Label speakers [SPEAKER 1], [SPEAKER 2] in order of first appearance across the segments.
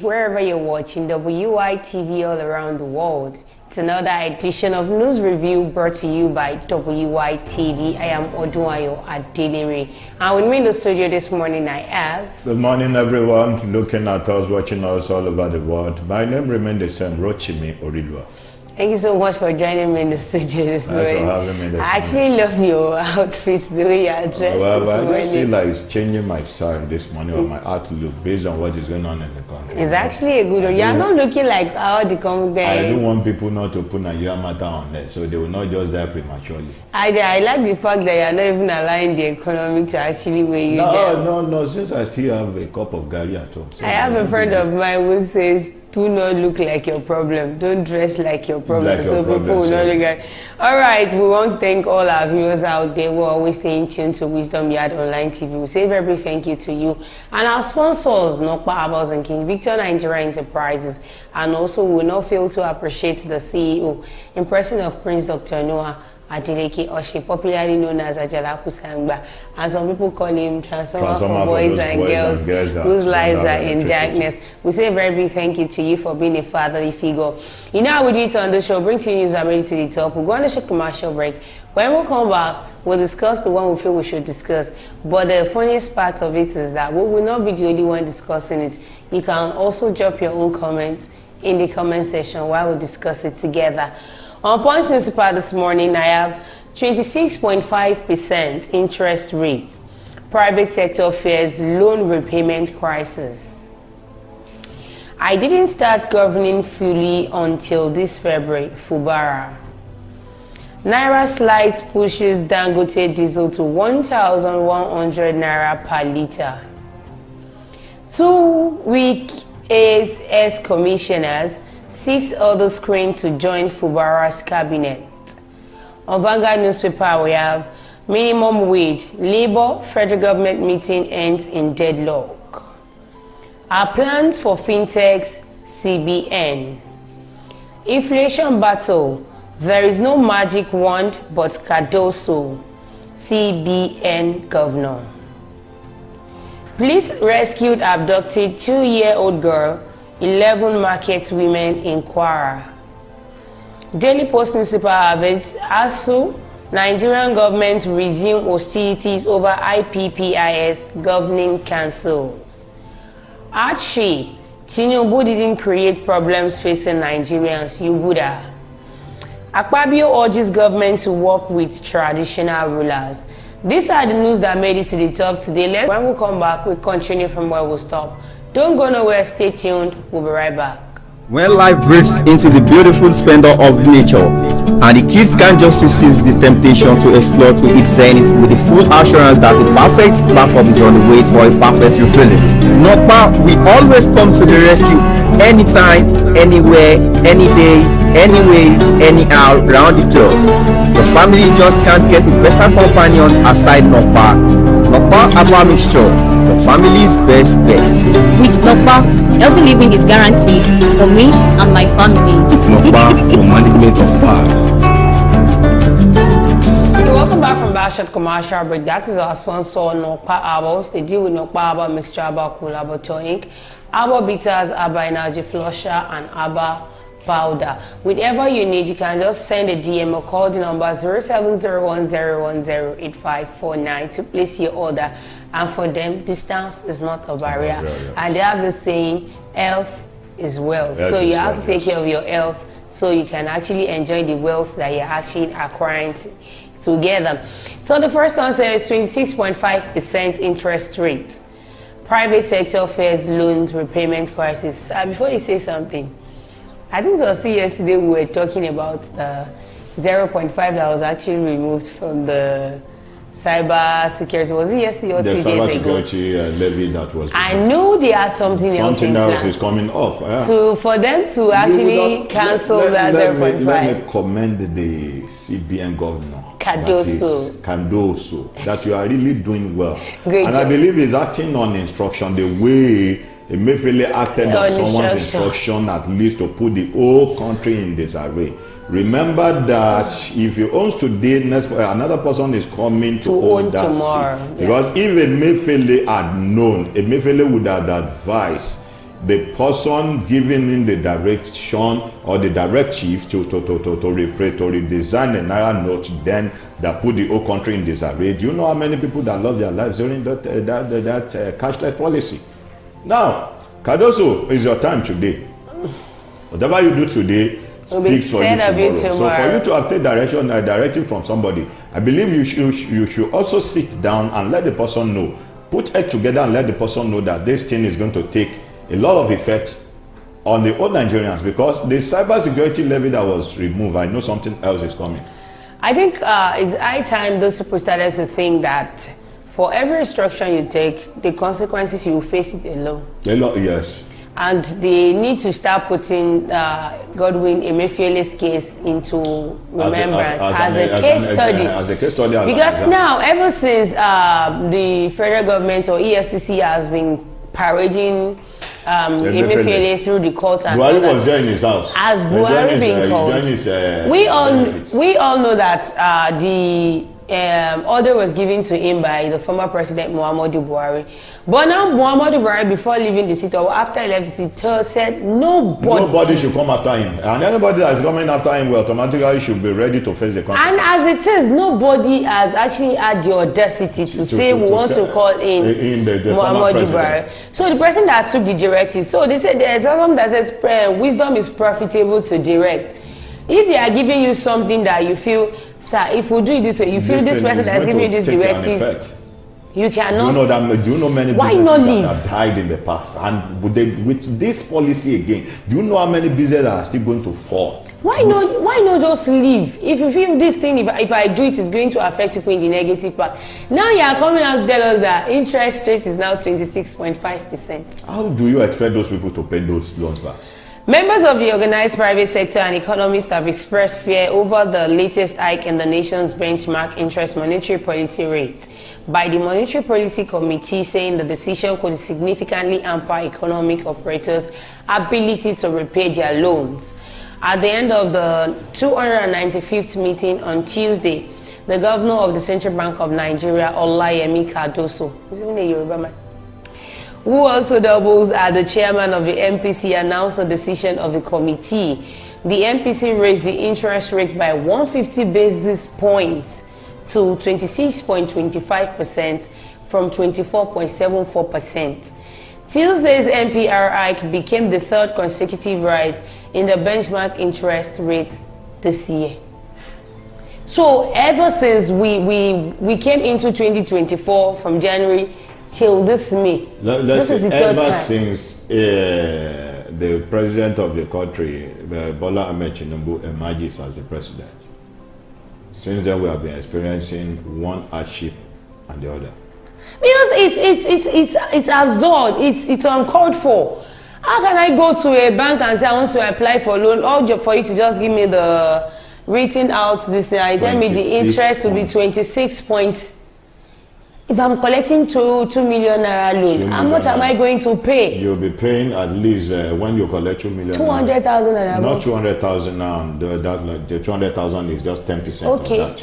[SPEAKER 1] Wherever you're watching WI TV all around the world. It's another edition of News Review brought to you by WI TV. I am Odunayo Adelere. And with me in the studio this morning I have...
[SPEAKER 2] Good morning everyone looking at us, watching us all over the world. My name remains the same, Rochimi Oridwa.
[SPEAKER 1] Thank you so much for joining me in the studio this morning.
[SPEAKER 2] Thanks for having me this
[SPEAKER 1] I actually love your outfit, the way you're dressed this morning.
[SPEAKER 2] I just feel like it's changing my style this morning or my outlook based on what is going on in the country.
[SPEAKER 1] It's actually a good one. You're not looking like how the country.
[SPEAKER 2] I don't want people not to put Nigeria matter on there, so they will not just die prematurely.
[SPEAKER 1] I like the fact that you're not even allowing the economy to actually weigh you down.
[SPEAKER 2] No, since I still have a cup of Gary at home. So
[SPEAKER 1] I have a friend of mine who says, do not look like your problem. Don't dress like your problem. People will not look at. All right, we want to thank all our viewers out there who are always staying tuned to Wisdom Yard Online TV. We say very thank you to you. And our sponsors, Nokpa Abels and King Victor Nigeria Enterprises. And also, we will not fail to appreciate the CEO, in person of Prince Dr. Noah Adeleke Oshe, popularly known as Ajala Kusangba, and some people call him Transformer for boys and girls whose lives are in darkness. We say a very big thank you to you for being a fatherly figure. You know how we do it on the show, bring to you news and ready to the top. We'll go on the short commercial break. When we come back, we'll discuss the one we feel we should discuss. But the funniest part of it is that we will not be the only one discussing it. You can also drop your own comments in the comment section while we discuss it together. On Punch Newspaper this morning, I have 26.5% interest rate. Private sector fears loan repayment crisis. I didn't start governing fully until this February, Fubara. Naira slides pushes Dangote diesel to 1,100 Naira per litre. 2 week AS commissioners, 6 others screened to join Fubara's cabinet. On Vanguard newspaper, we have minimum wage, Labour, federal government meeting ends in deadlock. Our plans for fintechs, CBN. Inflation battle, there is no magic wand but Cardoso, CBN governor. Police rescued abducted 2-year-old girl, 11 market women in Kwara. Daily Post newspaper have it, ASU, Nigerian government resume hostilities over IPPIS governing councils. Archie, Tinubu didn't create problems facing Nigerians, Yuguda. Akpabio urges government to work with traditional rulers. These are the news that made it to the top today. When we come back, we continue from where we stop. Don't go nowhere, stay tuned, we'll be right back.
[SPEAKER 3] When life breaks into the beautiful splendor of nature, and the kids can't just resist the temptation to explore to its zenith with the full assurance that the perfect backup is on the way for a perfect refilling. Nokpa, we always come to the rescue anytime, anywhere, any day, anyway, anyhow, round the clock. The family just can't get a better companion aside Nokpa. Nokpa Aqua Mixture, the family's best bet.
[SPEAKER 4] With Nokpa, healthy living is guaranteed for me and my family.
[SPEAKER 3] Nokpa for management of power.
[SPEAKER 1] Welcome back from Bashard Commercial Break. That is our sponsor, Nokpa Herbals. They deal with Nokpa Herbal Mixture, Herbal Cool, Herbal Tonic, Herbal Bitters, Herbal Energy Flusher, and Herbal Powder. Whatever you need, you can just send a DM or call the number 070110108549 to place your order. And for them, distance is not a barrier. And they have the saying, health is wealth. So you have to take care of your health so you can actually enjoy the wealth that you're actually acquiring together. So the first one says 26.5% interest rate. Private sector fears loans repayment crisis. Before you say something, I think it was still yesterday we were talking about the 0.5 that was actually removed from the cyber security. Was it yesterday or 2
[SPEAKER 2] The
[SPEAKER 1] days
[SPEAKER 2] cyber
[SPEAKER 1] ago?
[SPEAKER 2] security levy that was.
[SPEAKER 1] I know they have something else in
[SPEAKER 2] Something else
[SPEAKER 1] plan.
[SPEAKER 2] is coming up. Yeah.
[SPEAKER 1] So for them to actually cancel that 0.5.
[SPEAKER 2] Let me commend the CBN governor. Cardoso, that you are really doing well.
[SPEAKER 1] Great
[SPEAKER 2] and
[SPEAKER 1] job.
[SPEAKER 2] I believe he's acting on instruction the way Emefiele acted on someone's instruction, at least to put the whole country in disarray. Remember that if you own today, another person is coming to own that
[SPEAKER 1] tomorrow.
[SPEAKER 2] seat. Because if Emefiele had known, Emefiele would have advised the person giving in the direction or the directive to redesign the Naira note, then that put the whole country in disarray. Do you know how many people that lost their lives during that cashless policy? Now, Cardoso, is your time today. Whatever you do today speaks for you tomorrow. So for you to have taken directive from somebody, I believe you should also sit down and let the person know. Put head together and let the person know that this thing is going to take a lot of effect on the old Nigerians, because the cyber security levy that was removed, I know something else is coming. I
[SPEAKER 1] think it's high time those people started to think that for every instruction you take, the consequences, you will face it alone. Yes. And they need to start putting Godwin Emefiele's case into remembrance as a case study. As a case study. Because now, ever since the federal government or EFCC has been parading Emefiele through the court, and Buhari was there in his house. As Buhari being called, we all know that the order was given to him by the former president Muhammadu Buhari. But now Muhammadu Buhari, before leaving the seat or after he left the seat, said nobody should come after him, and anybody that is coming after him will automatically should be ready to face the consequences. And as it is, nobody has actually had the audacity to say we want to call in the Muhammadu Buhari. So the person that took the directive, so they said there's something that says wisdom is profitable to direct. If they are giving you something that you feel, sir, if we do it this way, you feel this person that is giving you this directive, you cannot. Do you know many businesses that have died in the past? And with this policy again, do you know how many businesses are still going to fall? Why not just leave? If you feel this thing, if I do it, is going to affect people in the negative part. Now you are coming out to tell us that interest rate is now 26.5%. How do you expect those people to pay those loans back? Members of the organized private sector and economists have expressed fear over the latest hike in the nation's benchmark interest monetary policy rate by the Monetary Policy Committee, saying the decision could significantly hamper economic operators' ability to repay their loans. At the end of the 295th meeting on Tuesday, the governor of the Central Bank of Nigeria, Olayemi Cardoso, who's even a Yoruba man, who also doubles as the chairman of the MPC, announced the decision of the committee. The MPC raised the interest rate by 150 basis points to 26.25% from 24.74%. Tuesday's MPR hike became the third consecutive rise in the benchmark interest rate this year. So ever since we came into 2024 from January till this May, this is the third time. Ever since the president of the country, Bola Ahmed Tinubu, emerges as the president, since then we have been experiencing one hardship and the other. Because it's absurd. It's uncalled for. How can I go to a bank and say I want to apply for a loan, or for you to just give me the written out this thing? I tell me the interest will be 26 point. If I'm collecting 2 million naira loan, how much am I going to pay? You'll be paying at least when you collect 2 million. 200,000 naira. Not 200,000 now. The 200,000 is just 10% of that.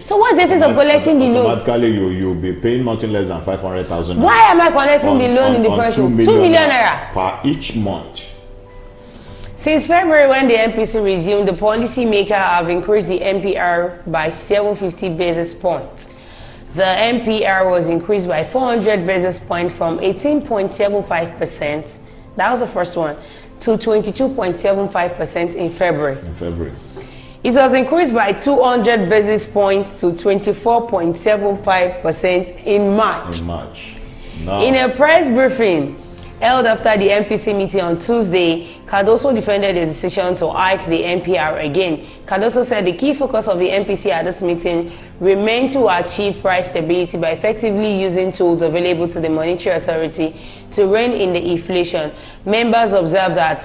[SPEAKER 1] So what's the essence of collecting the loan? Automatically, you'll be paying nothing less than 500,000. Why am I collecting the loan in the first place? 2 million naira per each month. Since February, when the MPC resumed, the policymaker have increased the MPR by 750 basis points. The MPR was increased by 400 basis points from 18.75%, that was the first one, to 22.75% in February. It was increased by 200 basis points to 24.75% in March. Now, in a press briefing, Held after the MPC meeting on Tuesday, Cardoso defended the decision to hike the MPR again. Cardoso said the key focus of the MPC at this meeting remained to achieve price stability by effectively using tools available to the Monetary Authority to rein in the inflation. Members observed that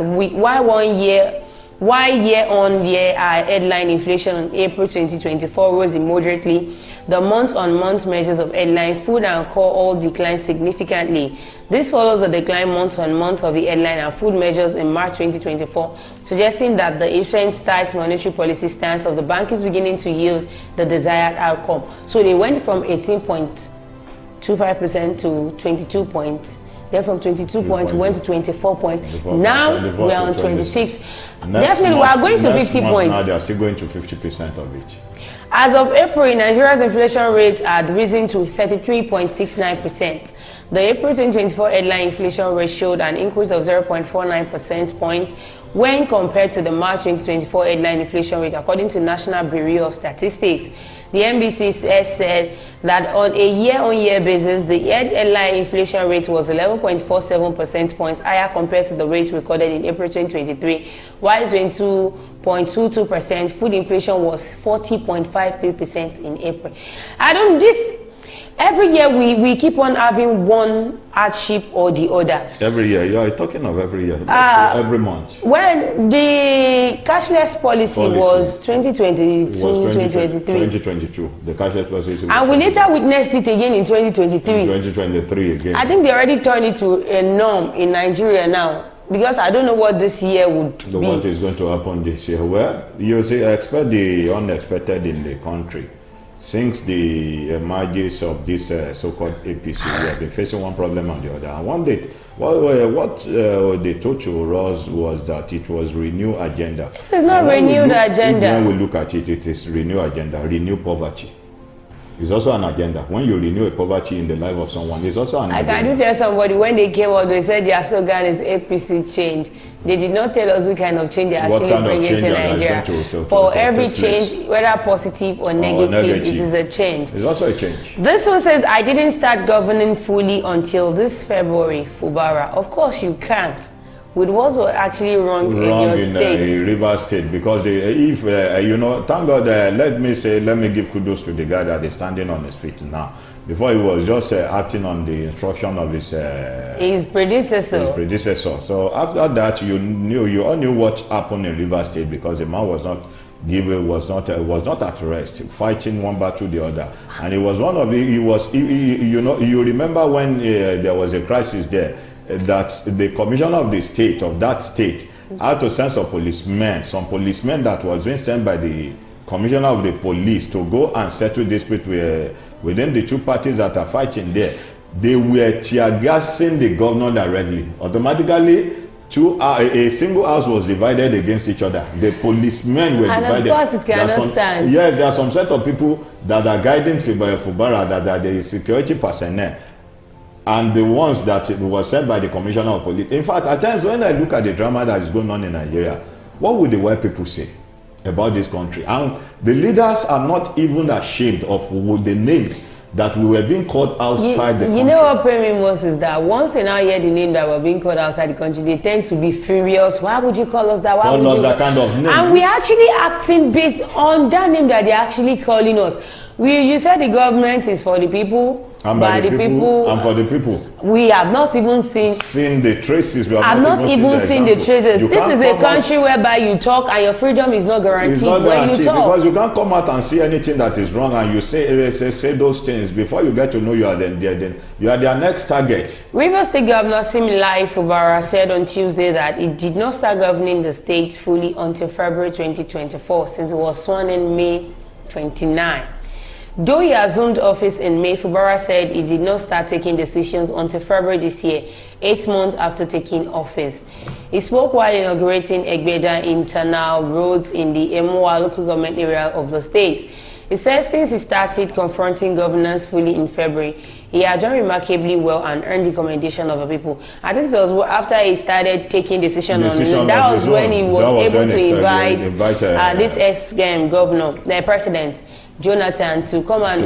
[SPEAKER 1] while year-on-year headline inflation in April 2024 rose immoderately, the month-on-month measures of headline food and core all declined significantly. This follows a decline month-on-month of the headline and food measures in March 2024, suggesting that the recent tight monetary policy stance of the bank is beginning to yield the desired outcome. So they went from 18.25% to 22 points. Then from 22 points went to 24 points. Now we are on 26. Definitely we are going to 50 points.
[SPEAKER 2] Now they are still going to 50% of it.
[SPEAKER 1] As of April, Nigeria's inflation rate had risen to 33.69%. The April 2024 headline inflation rate showed an increase of 0.49 percentage points when compared to the March 2024 headline inflation rate, according to National Bureau of Statistics. The NBC said that on a year-on-year basis, the headline inflation rate was 11.47 percentage points higher compared to the rate recorded in April 2023, while 22.22% food inflation was 40.53% in April. Every year we keep on having one hardship or the other.
[SPEAKER 2] Every year, you are talking of every year. Every month.
[SPEAKER 1] When the cashless policy was 2022,
[SPEAKER 2] 2022, the cashless policy.
[SPEAKER 1] And we later witnessed it again in 2023.
[SPEAKER 2] In 2023 again.
[SPEAKER 1] I think they already turned it to a norm in Nigeria now. Because I don't know what this year would be.
[SPEAKER 2] What is going to happen this year? Well, you see, I expect the unexpected in the country. Since the emergence of this so-called APC, we have been facing one problem on the other. And one day, what they told to us was that it was renew agenda.
[SPEAKER 1] This is not renewed agenda.
[SPEAKER 2] When we look at it, it is renew agenda, renew poverty. It's also an agenda. When you renew a poverty in the life of someone, it's also an agenda.
[SPEAKER 1] I can tell somebody when they came out, they said their slogan is APC change. They did not tell us what kind of change they actually bring into Nigeria. For every change, whether positive or negative, it is a change.
[SPEAKER 2] It's also a change.
[SPEAKER 1] This one says, I didn't start governing fully until this February, Fubara. Of course you can't. With what was actually wrong in your state.
[SPEAKER 2] River State, because thank God, let me give kudos to the guy that is standing on his feet now. Before he was just acting on the instruction of his predecessor. So after that, you all knew what happened in River State, because the man was not at rest, fighting one battle the other, and it was one of you remember when there was a crisis there, that the commissioner of that state had to send some policemen that was being sent by the commissioner of the police to go and settle dispute within the two parties that are fighting there. They were tear gassing the governor directly. Automatically, a single house was divided against each other. The policemen were divided.
[SPEAKER 1] And of course, it can understand.
[SPEAKER 2] Yes, there are some set of people that are guiding Fubara, that are the security personnel, and the ones that was sent by the commissioner of police. In fact, at times when I look at the drama that is going on in Nigeria, what would the white people say about this country? And the leaders are not even ashamed of the names that we were being called outside the country.
[SPEAKER 1] You know what pain me most is that once they now hear the name that we're being called outside the country, they tend to be furious. Why would you call us that? Why
[SPEAKER 2] call us that kind of name?
[SPEAKER 1] And we're actually acting based on that name that they're actually calling us. You said the government is for the people,
[SPEAKER 2] and by the people, and for the people.
[SPEAKER 1] We have not even seen
[SPEAKER 2] the traces. We
[SPEAKER 1] have not even seen the traces. This is a country whereby you talk and your freedom is not guaranteed, when you talk.
[SPEAKER 2] Because you can't come out and see anything that is wrong, and you say those things before you get to know you are their next target.
[SPEAKER 1] Rivers State Governor Similai Fubara said on Tuesday that it did not start governing the state fully until February 2024, since it was sworn in May 29. Though he assumed office in May, Fubara said he did not start taking decisions until February this year, 8 months after taking office. He spoke while inaugurating Egbeda internal roads in the Emoa local government area of the state. He said since he started confronting governance fully in February, he had done remarkably well and earned the commendation of the people. I think it was after he started taking decision on that was when he was able to invite this ex-governor, the president, Jonathan to come and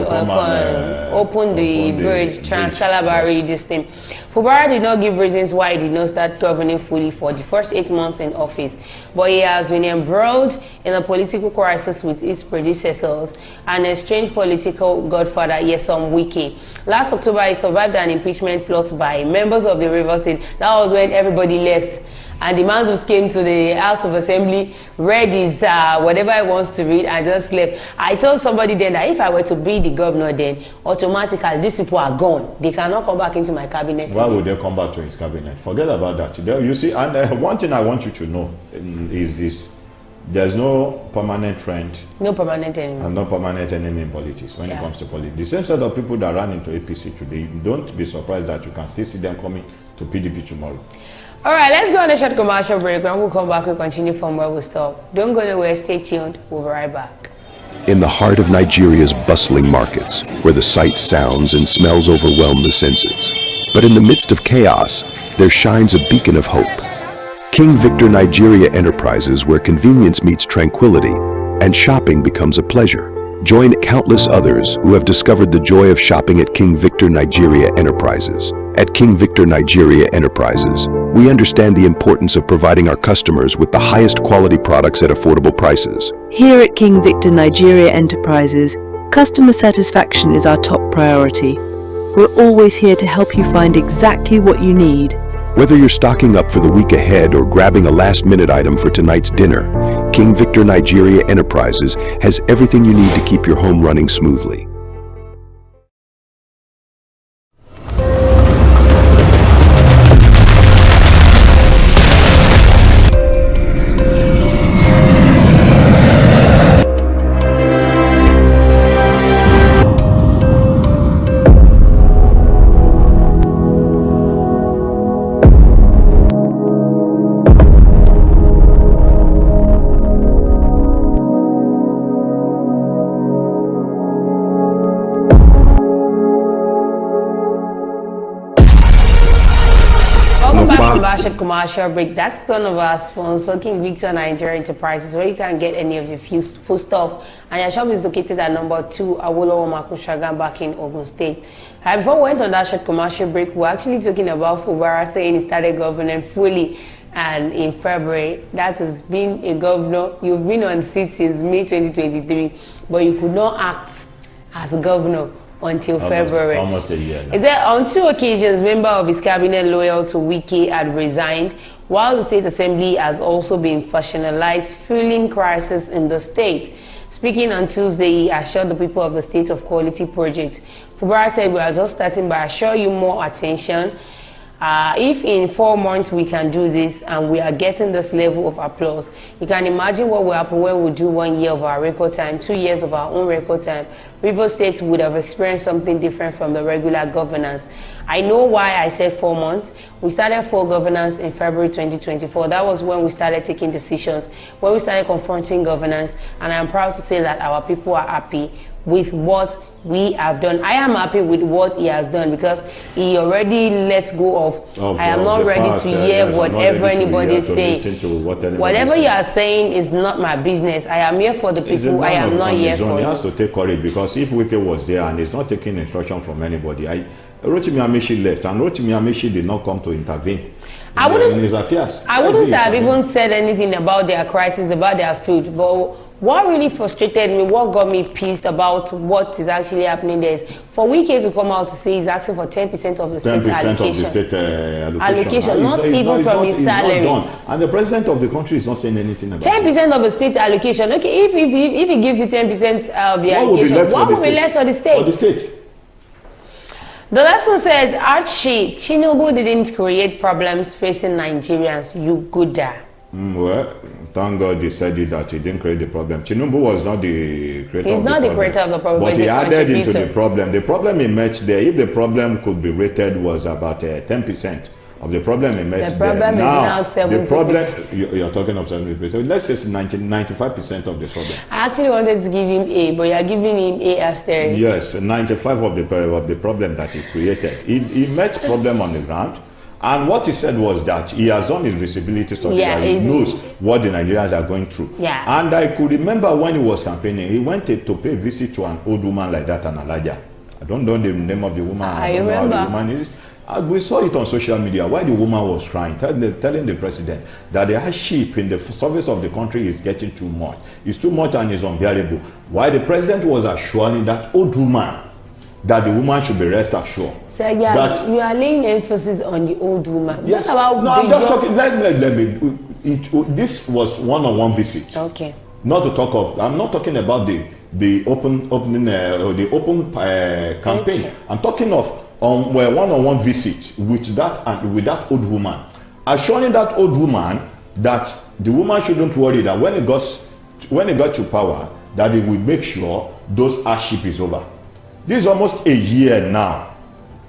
[SPEAKER 1] open the bridge, Trans-Calabari, this thing. Fubara did not give reasons why he did not start governing fully for the first 8 months in office, but he has been embroiled in a political crisis with his predecessors and a strange political godfather, Nyesom Wike. Last October, he survived an impeachment plot by members of the Rivers State. That was when everybody left. And the man just came to the House of Assembly, read his whatever he wants to read, and just left. I told somebody then that if I were to be the governor, then automatically these people are gone. They cannot come back into my cabinet.
[SPEAKER 2] Why would they come back to his cabinet? Forget about that. You see, and one thing I want you to know is this. There's no permanent friend. No permanent enemy. And no permanent enemy in politics when it comes to politics. The same set of people that ran into APC today, don't be surprised that you can still see them coming to PDP tomorrow.
[SPEAKER 1] All right, let's go on a short commercial break. When we come back, we'll continue from where we stop. Don't go nowhere, stay tuned. We'll be right back.
[SPEAKER 5] In the heart of Nigeria's bustling markets, where the sights, sounds, and smells overwhelm the senses. But in the midst of chaos, there shines a beacon of hope. King Victor Nigeria Enterprises, where convenience meets tranquility and shopping becomes a pleasure. Join countless others who have discovered the joy of shopping at King Victor Nigeria Enterprises. At King Victor Nigeria Enterprises, we understand the importance of providing our customers with the highest quality products at affordable prices.
[SPEAKER 6] Here at King Victor Nigeria Enterprises, customer satisfaction is our top priority. We're always here to help you find exactly what you need.
[SPEAKER 5] Whether you're stocking up for the week ahead or grabbing a last-minute item for tonight's dinner, King Victor Nigeria Enterprises has everything you need to keep your home running smoothly.
[SPEAKER 1] Commercial break. That's one of our sponsors, King Victor Nigeria Enterprises, where you can get any of your food stuff. And your shop is located at number 2 Awolowo Makushagan back in Ogun State. Before we went on that short commercial break, we're actually talking about Fubara saying he started governing fully. And in February, that has been a governor. You've been on seat since May 2023, but you could not act as a governor until February. Almost a year now. Is that on 2 occasions, member of his cabinet loyal to Wike had resigned, while the State Assembly has also been factionalized, fueling crisis in the state. Speaking on Tuesday, he assured the people of the state of quality projects. Fubara said, we are just starting, but I assure you more attention. If in 4 months we can do this and we are getting this level of applause, you can imagine what will happen when we do 1 year of our record time, 2 years of our own record time. Rivers State would have experienced something different from the regular governance. I know why I said 4 months. We started full governance in February 2024. That was when we started taking decisions, when we started confronting governance, and I'm proud to say that our people are happy with what we have done. I am happy with what he has done because he already let go of I am not ready to hear whatever anybody is saying. Whatever you are saying is not my business. I am here for the people. I am not here for you.
[SPEAKER 2] He has to take courage, because if Wike was there and he's not taking instruction from anybody, Rotimi Amaechi left, and Rotimi Amaechi did not come to intervene in his affairs.
[SPEAKER 1] I wouldn't have even said anything about their crisis, about their food, but what really frustrated me, what got me pissed about what is actually happening there is for Wike to come out to say he's asking for 10% of the state allocation. 10% of the state allocation, not even from his salary.
[SPEAKER 2] And the president of the country is not saying anything about
[SPEAKER 1] 10% of the state allocation. Okay, if he gives you 10% of the allocation, what will be left for the state?
[SPEAKER 2] For the state.
[SPEAKER 1] The lesson says, Archie, Tinubu didn't create problems facing Nigerians. You good there.
[SPEAKER 2] Well, thank God you said it that he didn't create the problem. Tinubu was not the creator of the problem.
[SPEAKER 1] He's not the creator of the problem,
[SPEAKER 2] but he added into the problem. The problem he met there, if the problem could be rated, was about 10% of the problem he met there.
[SPEAKER 1] The problem is now 70%.
[SPEAKER 2] The problem, you're talking of 70%. Let's say 95% of the problem.
[SPEAKER 1] I actually wanted to give him A, but you're giving him A asterisk.
[SPEAKER 2] Yes, 95% of the problem that he created. He met problem on the ground. And what he said was that he has done his visibility study, that he knows what the Nigerians are going through.
[SPEAKER 1] Yeah.
[SPEAKER 2] And I could remember when he was campaigning, he went to pay a visit to an old woman like that, an Alaja. I don't know the name of the woman.
[SPEAKER 1] I don't remember.
[SPEAKER 2] know how the woman is. We saw it on social media while the woman was crying, telling the president that the hardship in the service of the country is getting too much. It's too much and it's unbearable. While the president was assuring that old woman that the woman should be rest assured.
[SPEAKER 1] So that you are laying emphasis on the old woman.
[SPEAKER 2] Yes.
[SPEAKER 1] What about
[SPEAKER 2] no, I'm just talking. Let me. This was one-on-one visit.
[SPEAKER 1] Okay.
[SPEAKER 2] Not to talk of. I'm not talking about the open campaign.
[SPEAKER 1] Okay.
[SPEAKER 2] I'm talking of one-on-one visit with that old woman, assuring that old woman that the woman shouldn't worry, that when it got to power, that he will make sure those hardship is over. This is almost a year now.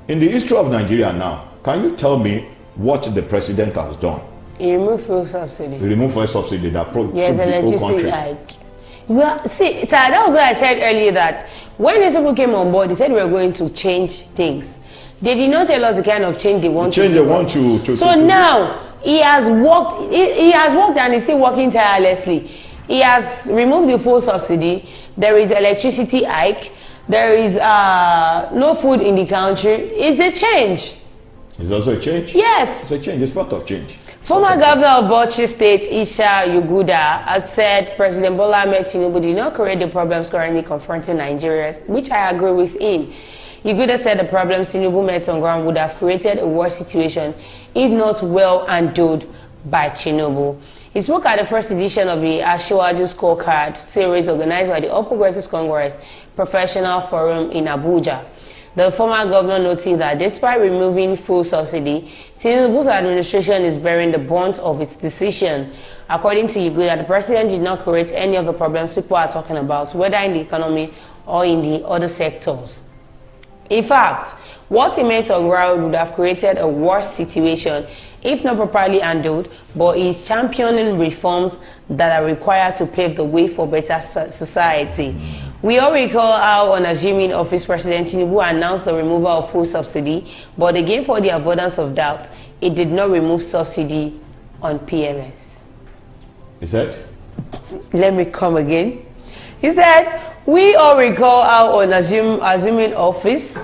[SPEAKER 2] In the history of Nigeria now, can you tell me what the president has done?
[SPEAKER 1] He removed fuel subsidy.
[SPEAKER 2] He removed fuel subsidy that
[SPEAKER 1] yes,
[SPEAKER 2] the whole country.
[SPEAKER 1] Well, see, that was what I said earlier, that when these people came on board, they said we were going to change things. They did not tell us the kind of change they want to do. So now he has worked. He has worked and he's still working tirelessly. He has removed the fuel subsidy. There is electricity hike. There is no food in the country. It's a change.
[SPEAKER 2] It's also a change?
[SPEAKER 1] Yes.
[SPEAKER 2] It's a change. It's part of change.
[SPEAKER 1] Former Governor of Bauchi State, Isa Yuguda, has said President Bola Ahmed Tinubu did not create the problems currently confronting Nigerians, which I agree with him. Yuguda said the problems Tinubu met on ground would have created a worse situation if not well handled by Tinubu. He spoke at the first edition of the Ashiwaju Scorecard series organized by the All Progressives Congress Professional Forum in Abuja. The former governor noted that despite removing fuel subsidy, Tinubu's administration is bearing the brunt of its decision. According to Yuguda, the president did not create any of the problems people are talking about, whether in the economy or in the other sectors. In fact, what he meant on ground would have created a worse situation if not properly handled, but he is championing reforms that are required to pave the way for better society. We all recall how, on assuming office, President Tinubu announced the removal of fuel subsidy, but again, for the avoidance of doubt, it did not remove subsidy on PMS.
[SPEAKER 2] Is that?
[SPEAKER 1] Let me come again. He said, we all recall how, on assuming office,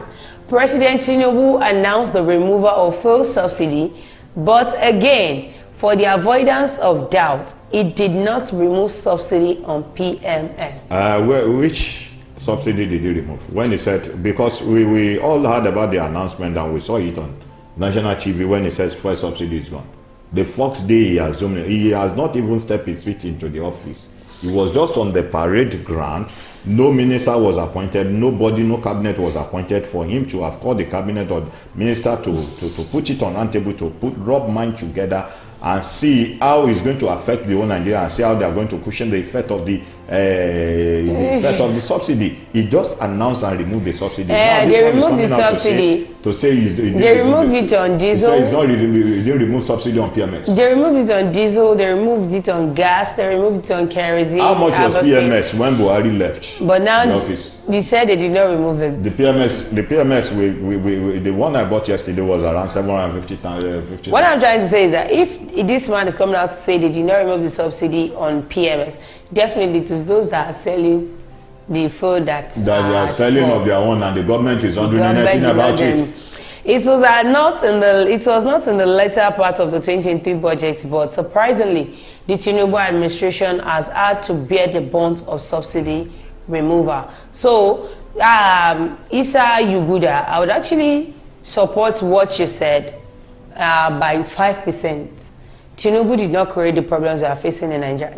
[SPEAKER 1] President Tinubu announced the removal of fuel subsidy, but again, for the avoidance of doubt, it did not remove subsidy on PMS.
[SPEAKER 2] Which subsidy did he remove? When he said, because we all heard about the announcement and we saw it on national TV when he says fuel subsidy is gone. The first day he assumed, he has not even stepped his feet into the office. He was just on the parade ground. No minister was appointed, nobody, no cabinet was appointed for him to have called the cabinet or minister to put it on one table, to rub mind together and see how it's going to affect the whole Nigeria and see how they are going to cushion the effect of the subsidy. He just announced and removed the subsidy.
[SPEAKER 1] They removed the subsidy.
[SPEAKER 2] To say
[SPEAKER 1] they removed it on diesel.
[SPEAKER 2] He didn't remove subsidy on PMS.
[SPEAKER 1] They removed it on diesel. They removed it on gas. They removed it on kerosene.
[SPEAKER 2] How much was PMS when Buhari left
[SPEAKER 1] but now
[SPEAKER 2] the office?
[SPEAKER 1] They said they did not remove it.
[SPEAKER 2] The PMS, the one I bought yesterday was around 750.
[SPEAKER 1] What I'm trying to say is that if this man is coming out to say they did not remove the subsidy on PMS, definitely it is those that are selling the food that
[SPEAKER 2] they are selling of their own, and the government is not doing anything about it.
[SPEAKER 1] It was not in the latter part of the 2023 budget, but surprisingly, the Tinubu administration has had to bear the brunt of subsidy removal. So, Isa Yuguda, I would actually support what you said by 5%. Tinubu did not create the problems we are facing in Nigeria.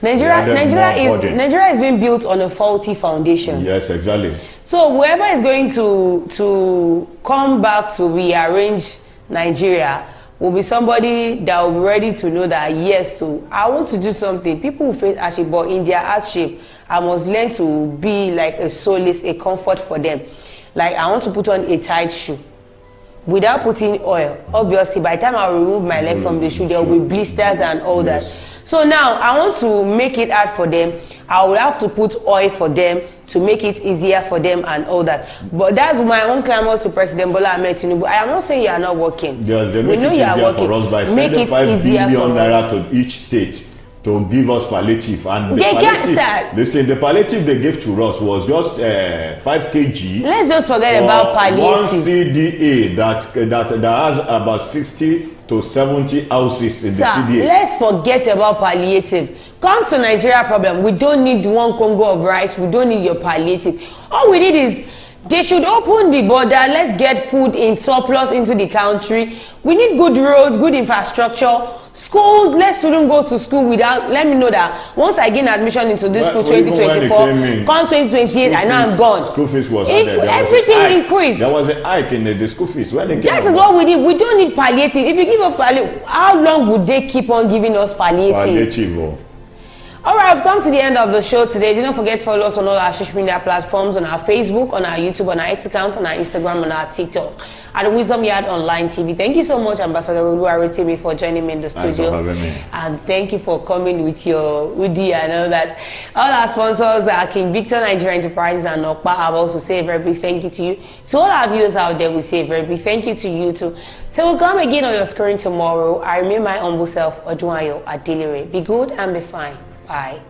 [SPEAKER 1] Nigeria is being built on a faulty foundation.
[SPEAKER 2] Yes, exactly.
[SPEAKER 1] So whoever is going to come back to rearrange Nigeria will be somebody that will be ready to know that, yes, so I want to do something. People will face hardship, but in their hardship, I must learn to be like a solace, a comfort for them. Like I want to put on a tight shoe without putting oil. Obviously, by the time I remove my leg from the shoe, there will be blisters and all that. So now I want to make it hard for them. I will have to put oil for them to make it easier for them and all that. But that's my own clamor to President Bola Ahmed Tinubu. I am not saying you are not working.
[SPEAKER 2] Yes, they
[SPEAKER 1] we
[SPEAKER 2] make
[SPEAKER 1] know
[SPEAKER 2] it
[SPEAKER 1] you are
[SPEAKER 2] easier
[SPEAKER 1] working.
[SPEAKER 2] for us by
[SPEAKER 1] make
[SPEAKER 2] sending
[SPEAKER 1] it
[SPEAKER 2] 5
[SPEAKER 1] easier
[SPEAKER 2] billion
[SPEAKER 1] for
[SPEAKER 2] naira
[SPEAKER 1] us.
[SPEAKER 2] to each state to give us palliative, and the
[SPEAKER 1] They
[SPEAKER 2] palliative,
[SPEAKER 1] can't.
[SPEAKER 2] the palliative they gave to us was just 5 kg.
[SPEAKER 1] Let's just forget about palliative.
[SPEAKER 2] One CDA that has about 60 to 70 houses in the CDA.
[SPEAKER 1] Let's forget about palliative. Come to Nigeria problem. We don't need 1 Congo of rice. We don't need your palliative. All we need is they should open the border. Let's get food in surplus into the country. We need good roads, good infrastructure, schools. Let students go to school without. Let me know that once I gain admission into this school 2024, come 2028, I know I'm gone.
[SPEAKER 2] School fees was added.
[SPEAKER 1] Everything increased.
[SPEAKER 2] There was a hike in the school fees. When they
[SPEAKER 1] that is what we need. We don't need palliative. If you give us palliative, how long would they keep on giving us palliative?
[SPEAKER 2] Palliative.
[SPEAKER 1] All right, I've come to the end of the show today. Do not forget to follow us on all our social media platforms, on our Facebook, on our YouTube, on our X account, on our Instagram, on our TikTok, at Wisdom Yard Online TV. Thank you so much, Ambassador Oluwari TV, for joining me in the studio.
[SPEAKER 2] Thanks for having me.
[SPEAKER 1] And thank you for coming with your Udi and all that. All our sponsors are King Victor Nigeria Enterprises and Okpa. I've also say a very big thank you to you. To all our viewers out there, we say a very big thank you to you too. So we'll come again on your screen tomorrow. I remain my humble self, Odunayo Adelere. Be good and be fine. Bye.